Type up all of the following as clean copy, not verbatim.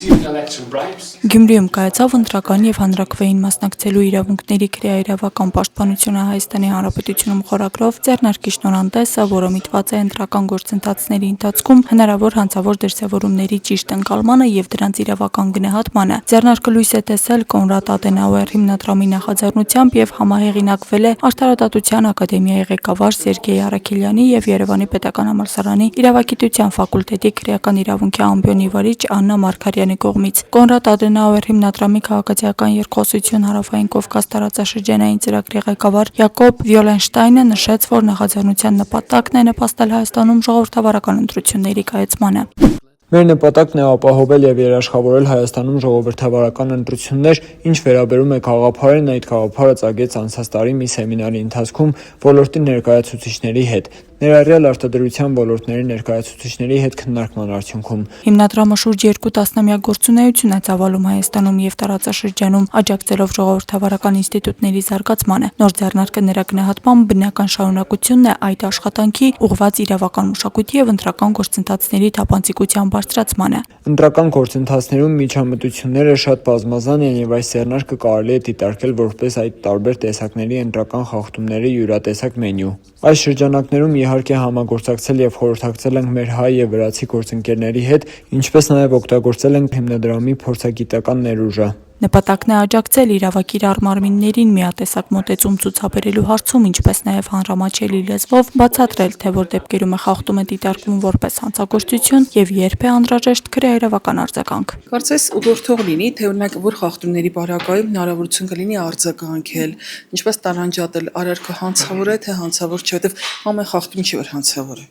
Գյումրիում կայացավ ընտրական և հանրաքվեին մասնակցելու իրավունքների քրեաիրավական պաշտպանությունը Հայաստանի Հանրապետությունում խորագրով ձեռնարկի շնորհանդեսը, որը միտված է ընտրական գործընթացների ընթացքում հնարավոր հանցավոր դրսևորումների ճիշտ ընկալմանը և դրանց իրավական գնահատմանը։ Ձեռնարկը լույս է տեսել Կոնրադ Ադենաուեր հիմնադրամի նախաձեռնությամբ և համահեղինակվել է Արդարադատության ակադեմիայի ղեկավար Սերգեյ Արաքելյանի և Երևանի պետական համալսարանի իրավագիտության ֆակուլտետի քրեական իրավունքի ամբիոնի վարիչ Աննա Մարգարյանի կողմից։ Կոնրադ Ադենաուեր հիմնադրամի քաղաքացիական երկխոսություն Հարավային Կովկաս տարածաշրջանային ծրագրի ղեկավար Յակոբ Վյոլենշտայնը նշեց, որ նախաձեռնության նպատակն է նպաստել Հայաստանում ժողովրդավարական ընտրությունների կայացմանը։ Մեր նպատակն է ապահովել և երաշխավորել Հայաստանում ժողովրդավարական ընտրություններ, ինչ վերաբերում է գաղափարին, այդ գաղափարը ծագեց անցած տարի մի սեմինարի ընթացքում ոլորտի ներկայացուցիչների հետ, ներառյալ արտադրության ոլորտների ներկայացուցիչների հետ քննարկման արդյունքում։ Հիմնադրամը շուրջ 2 տասնամյակ գործունեություն է ծավալում Հայաստանում և տարածաշրջանում, աջակցելով ժողովրդավարական ինստիտուտների զարգացմանը։ Նոր ձեռնարկը նրա գնահատմամբ բնական շարունակությունն է այդ աշխատանքի, ուղղված իրավական մշակույթի և ընտրական գործընթացների թափանցիկության բարձրացմանը։ Ընտրական գործընթացներում միջամտությունները շատ բազմազան են և այս ձեռնարկը կարելի է դիտարկել որպես այդ տարբեր տեսակների ընտրական խախտումների յուրատեսակ մենյու։ Այս շրջանակներում իհարկե համագործակցել և խորհրդակցել ենք մեր հայ և վրացի գործընկերների հետ, ինչպես նաև օգտագործել ենք հիմնադրամի փորձագիտական ներուժը։ Նպատակն է աջակցել իրավակիրառ մարմիններին միատեսակ մոտեցում ցուցաբերելու հարցում, ինչպես նաև հանրամատչելի լեզվով բացատրել, թե որ դեպքերում է խախտումը դիտարկվում որպես հանցագործություն և երբ է անհրաժեշտ քրեաիրավական արձագանք։ Կարծես ուղղորդող լինի, թե օրինակ որ խախտումների բարակայում հնարավորություն կլինի արձագանքել, ինչպես տարանջատել արարքը հանցավոր է, թե հանցավոր չէ, որտեղ ամեն խախտում չի որ հանցավոր է։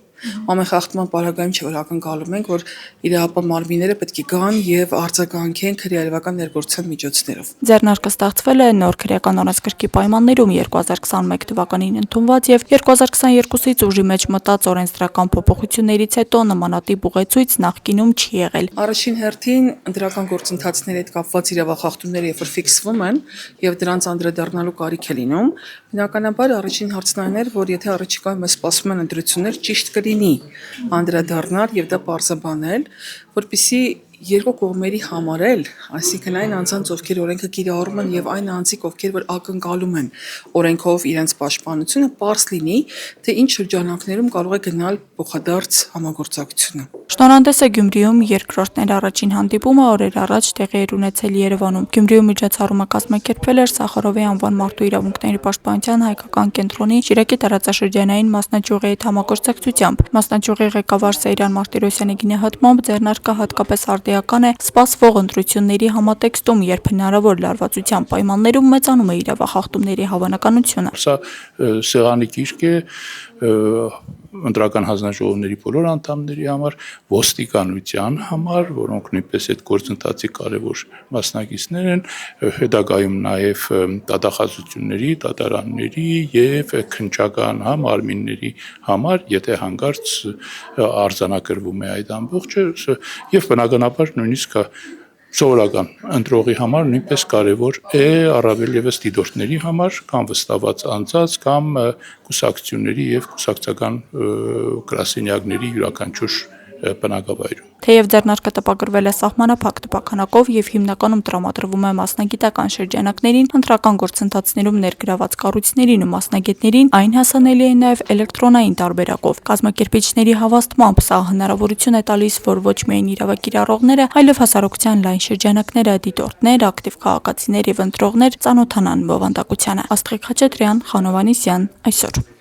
Ամեն խախտման պարագայում չէ որ ակնկալում ենք, որ իրավապահ մարմինները պետք է գան եւ արձագանքեն քրեաիրավական ներգործության միջոցներով։ Ձեռնարկը ստեղծվել է նոր քրեական օրենսգրքի պայմաններում 2021 թվականին ընդունված եւ 2022-ից ուժի մեջ մտած օրենսդրական փոփոխություններից հետո նմանատիպ ուղեցույց նախկինում չի եղել։ Առաջին հերթին ընտրական գործընթացների հետ կապված իրավախախտումները երբ որ ֆիքսվում են եւ դրանց անդրադառնալու կարիք է լինում, բնականաբար առաջին հարցն այն էր, որ եթե առաջիկայում սպասվում են ընտրություններ, ճիշտ կլինի անդրադառնալ եւ դա պարզաբանել, որպեսզի երկու կողմերի համար էլ, այսինքն այն անձանց, ովքեր օրենքը կիրառում են եւ այն անձիկ, ովքեր որ ակնկալում են օրենքով իրենց պաշտպանությունը, պարզ լինի, թե ինչ շրջանակներում կարող է գնալ փոխադարձ համագործակցությունը։ Շնորհանդեսը Գյումրիում երկրորդն էր, առաջին հանդիպումը օրեր առաջ տեղի էր ունեցել Երևանում։ Գյումրիում միջոցառումը կազմակերպվել էր Սախարովի անվան մարդու իրավունքների պաշտպանության հայկական կենտրոնի Շիրակի տարածաշրջանային մասնաճյուղի հետ համագործակցությամբ։ Մասնաճյուղի ղեկավար Սեյրան Մարտիրոսյանի գնահատմամբ ձեռնարկը հատկապես արդիական է սպասվող ընտրությունների համատեքստում, երբ հնարավոր լարվածության պայմաններում մեծանում է իրավախախտումների հավանականությունը։ Սա սեղանի գիրք է ընտրական հանձնաժողովների բոլոր անդամների համար, ոստիկանության համար, որոնք նույնպես այդ գործընթացի կարևոր մասնակիցներ են, հետագայում նաև դատախազությունների, դատարանների եւ քննչական մարմինների համար, եթե հանկարծ արձանագրվում է այդ ամբողջը, եւ բնականաբար նույնիսկ սովորական ընտրողի համար նույնպես կարևոր է առավել եւս դիտորդների համար կամ վստահված անձած կամ կուսակցությունների եւ կուսակցական գրասենյակների յուրաքանչյուր բնակավայրում։ Թեև ձեռնարկը տպագրվել է սահմանափակ տպաքանակով եւ հիմնականում տրամադրվում է մասնագիտական շրջանակներին, ընտրական գործընթացներում ներգրաված կառույցներին ու մասնագետներին, այն հասանելի է նաեւ էլեկտրոնային տարբերակով։ Կազմակերպիչների հավաստմամբ սա հնարավորություն է տալիս, որ ոչ միայն իրավակիրառողները, այլև հասարակության լայն շրջանակները, դիտորդներ, ակտիվ քաղաքացիներ եւ ընտրողներ ծանոթանան բովանդակությանը։ Աստղիկ Խաչատրյան, Խանովանիսյան, այսօր։